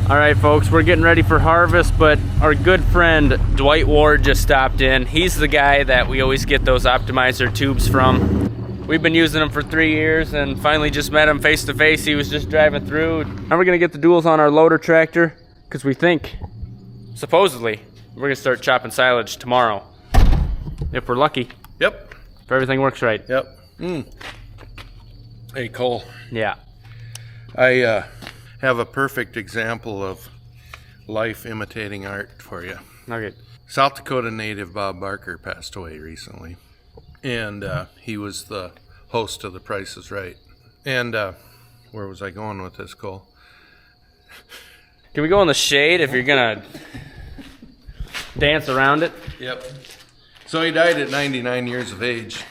All right, folks, we're getting ready for harvest, but our good friend Dwight Ward just stopped in. He's the guy that we always get those optimizer tubes from. We've been using them for 3 years and finally just met him face to face. He was just driving through. Now we're gonna get the duals on our loader tractor because we think, supposedly, we're gonna start chopping silage tomorrow. If we're lucky. Yep. If everything works right. Yep. Hey, Cole. Yeah. I have a perfect example of life imitating art for you. Okay. South Dakota native Bob Barker passed away recently, and he was the host of The Price is Right. And where was I going with this, Cole? Can we go in the shade if you're gonna dance around it? Yep. So he died at 99 years of age.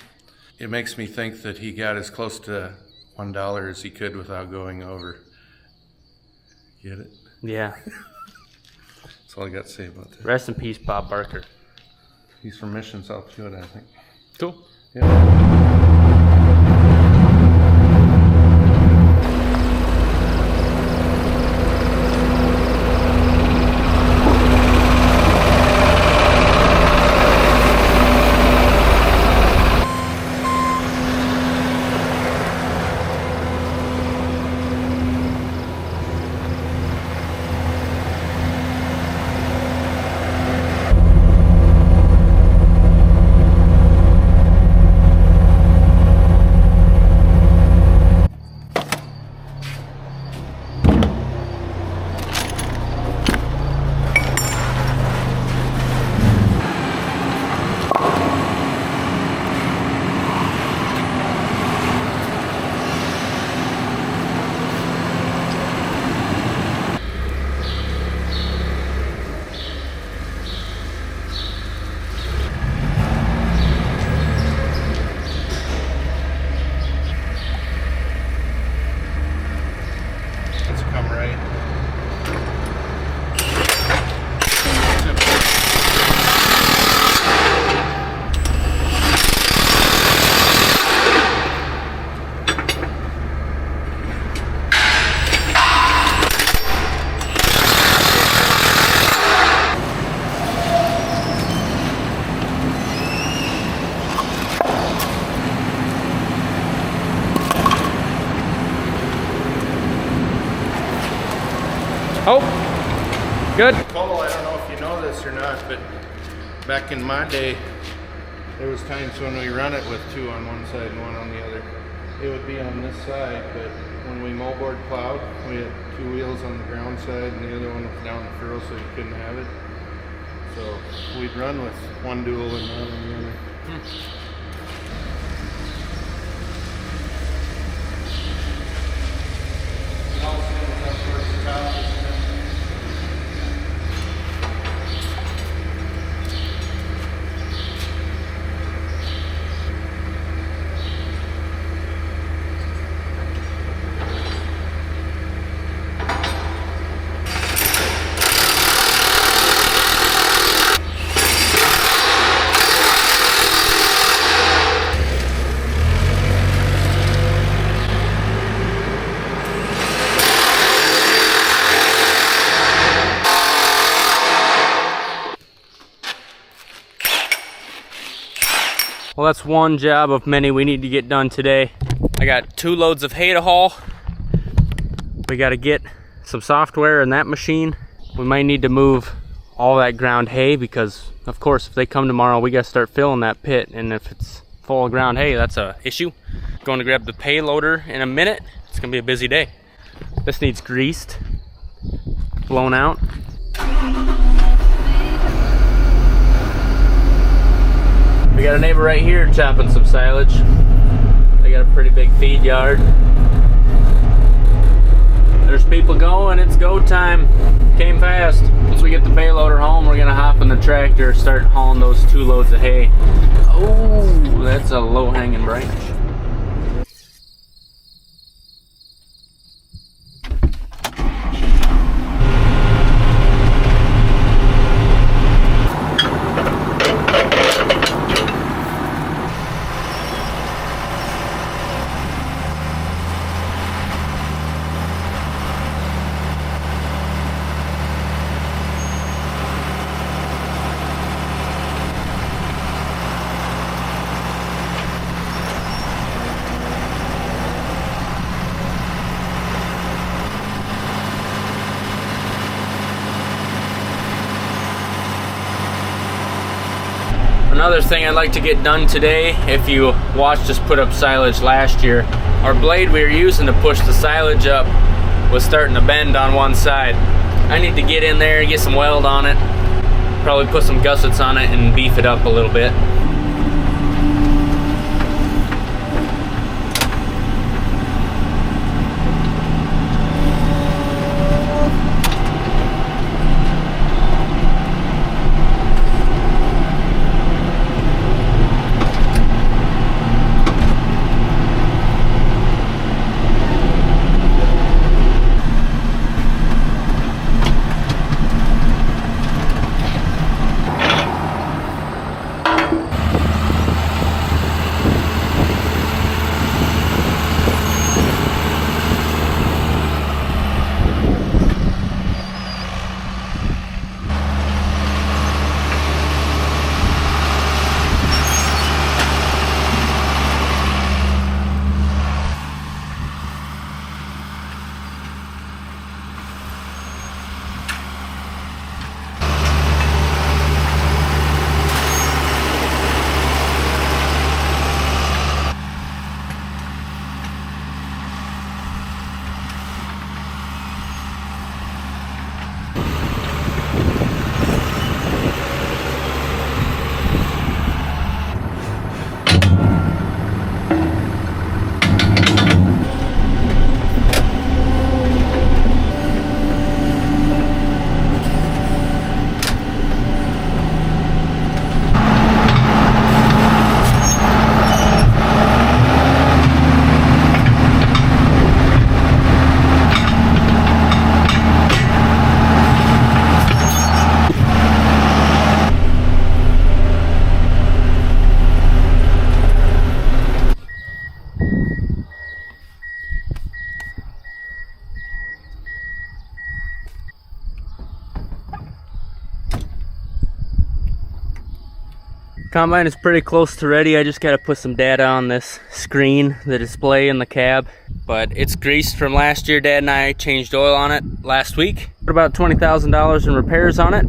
It makes me think that he got as close to $1 as he could without going over. Get it? Yeah. That's all I got to say about that. Rest in peace, Bob Barker. He's from Mission, South Dakota, I think. Cool. Yeah. Oh, good. Cole, I don't know if you know this or not, but back in my day, there was times when we run it with two on one side and one on the other. It would be on this side, but when we moldboard plowed, we had two wheels on the ground side and the other one was down the furrow, so you couldn't have it. So we'd run with one dual and one on the other. Well, that's one job of many we need to get done today. I got 2 loads of hay to haul. We got to get some software in that machine. We might need to move all that ground hay because, of course, if they come tomorrow, we got to start filling that pit. And if it's full of ground hay, that's a issue. Going to grab the payloader in a minute. It's going to be a busy day. This needs greased, blown out. We got a neighbor right here chopping some silage. They got a pretty big feed yard. There's people going, it's go time. Came fast. Once we get the payloader home, we're gonna hop in the tractor, start hauling those 2 loads of hay. Oh, that's a low-hanging branch. Another thing I'd like to get done today, if you watched us put up silage last year, our blade we were using to push the silage up was starting to bend on one side. I need to get in there, get some weld on it, probably put some gussets on it and beef it up a little bit. Combine is pretty close to ready. I just got to put some data on this screen, the display in the cab. But it's greased from last year. Dad and I changed oil on it last week. Put about $20,000 in repairs on it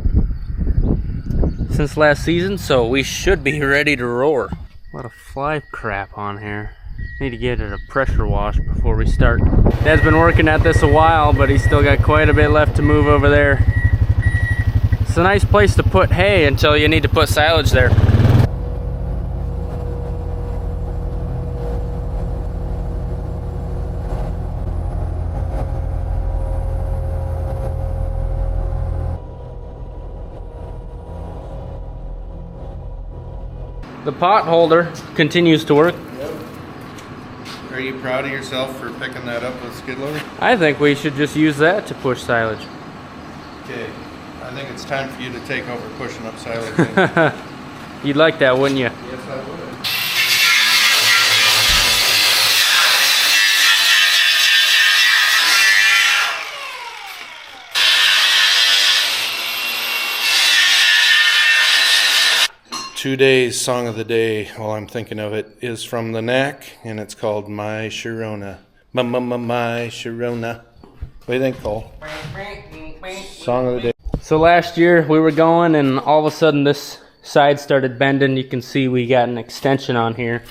since last season, so we should be ready to roar. A lot of fly crap on here. Need to get it a pressure wash before we start. Dad's been working at this a while, but he's still got quite a bit left to move over there. It's a nice place to put hay until you need to put silage there. The pot holder continues to work. Yep. Are you proud of yourself for picking that up with skid loader? I think we should just use that to push silage. Okay, I think it's time for you to take over pushing up silage. You'd like that, wouldn't you? Yes, I would. 2 days song of the day, while I'm thinking of it, is from the Knack, and it's called My Sharona. My Sharona. What do you think, Cole? Song of the day. So last year we were going and all of a sudden this side started bending. You can see we got an extension on here.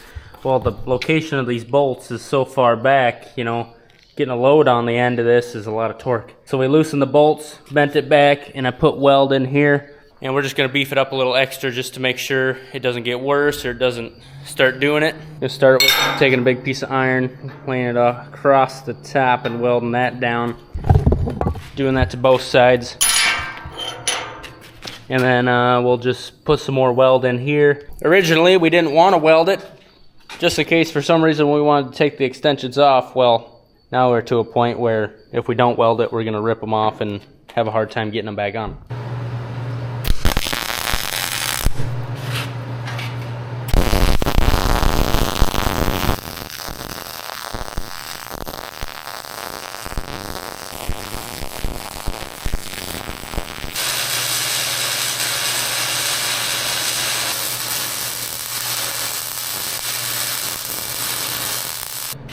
Well, the location of these bolts is so far back, you know, getting a load on the end of this is a lot of torque. So we loosened the bolts, bent it back, and I put weld in here. And we're just going to beef it up a little extra just to make sure it doesn't get worse or it doesn't start doing it. Just start with taking a big piece of iron, laying it across the top and welding that down. Doing that to both sides. And then we'll just put some more weld in here. Originally we didn't want to weld it, just in case for some reason we wanted to take the extensions off. Well, now we're to a point where if we don't weld it, we're going to rip them off and have a hard time getting them back on.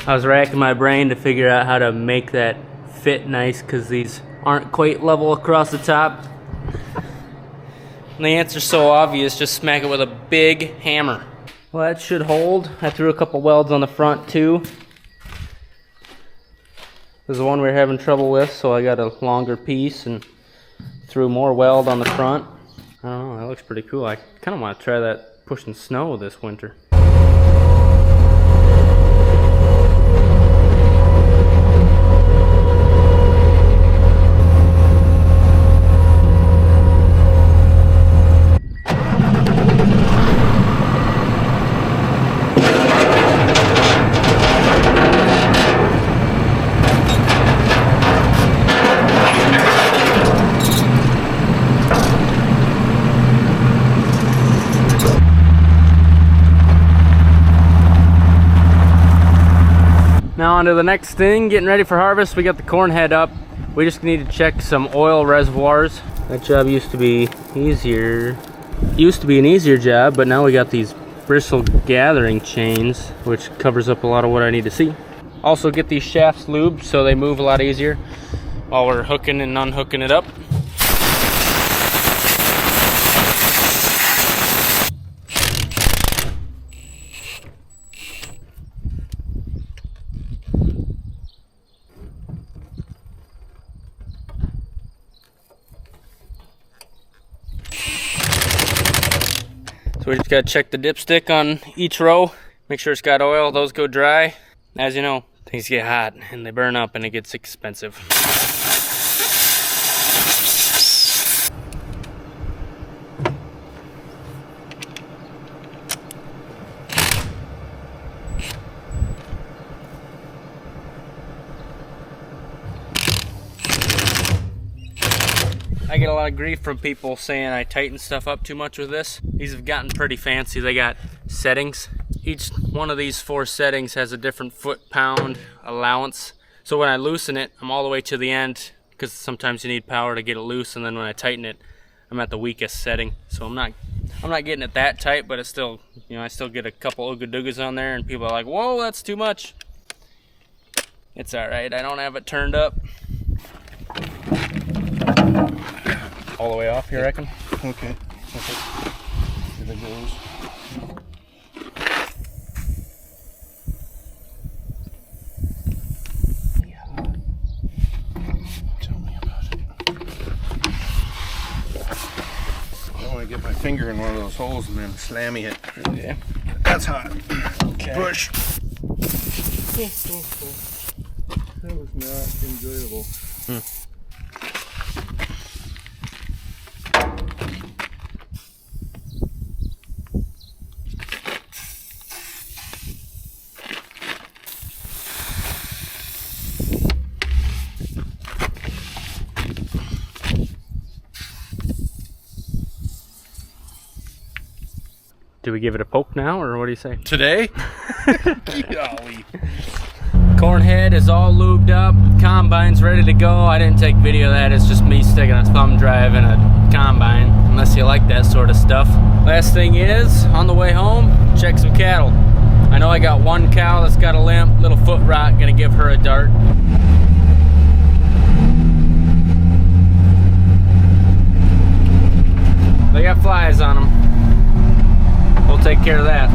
I was racking my brain to figure out how to make that fit nice because these aren't quite level across the top. And the answer's so obvious, just smack it with a big hammer. Well, that should hold. I threw a couple welds on the front too. This is the one we were having trouble with, so I got a longer piece and threw more weld on the front. I don't know, that looks pretty cool. I kind of want to try that pushing snow this winter. Now on to the next thing, getting ready for harvest. We got the corn head up. We just need to check some oil reservoirs. That job used to be easier. Used to be an easier job, but now we got these bristle gathering chains, which covers up a lot of what I need to see. Also get these shafts lubed so they move a lot easier while we're hooking and unhooking it up. So we just gotta check the dipstick on each row, make sure it's got oil. Those go dry. As you know, things get hot and they burn up and it gets expensive. I get a lot of grief from people saying I tighten stuff up too much with this. These have gotten pretty fancy. They got settings. Each one of these 4 settings has a different foot-pound allowance. So when I loosen it, I'm all the way to the end, because sometimes you need power to get it loose, and then when I tighten it, I'm at the weakest setting. So I'm not getting it that tight, but it's still, you know, I still get a couple ooga-doogas on there, and people are like, whoa, that's too much. It's alright, I don't have it turned up. All the way off, you reckon? Okay. Here it goes. Tell me about it. I don't want to get my finger in one of those holes and then slammy it. Yeah. That's hot. Okay. Push. That was not enjoyable. Do we give it a poke now, or what do you say? Today? Golly. Corn head is all lubed up. Combine's ready to go. I didn't take video of that. It's just me sticking a thumb drive in a combine, unless you like that sort of stuff. Last thing is, on the way home, check some cattle. I know I got one cow that's got a limp, little foot rot, gonna give her a dart. They got flies on them. We'll take care of that.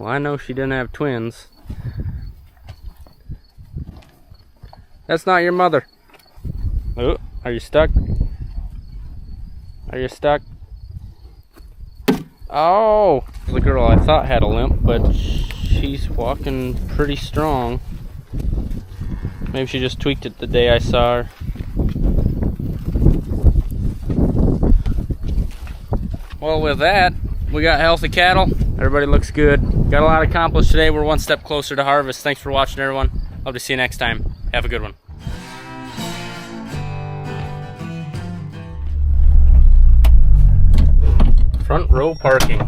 Well, I know she didn't have twins. That's not your mother. Oh, are you stuck? Are you stuck? Oh, the girl I thought had a limp, but she's walking pretty strong. Maybe she just tweaked it the day I saw her. Well, with that, we got healthy cattle. Everybody looks good. Got a lot accomplished today. We're one step closer to harvest. Thanks for watching, everyone. Hope to see you next time. Have a good one. Front row parking.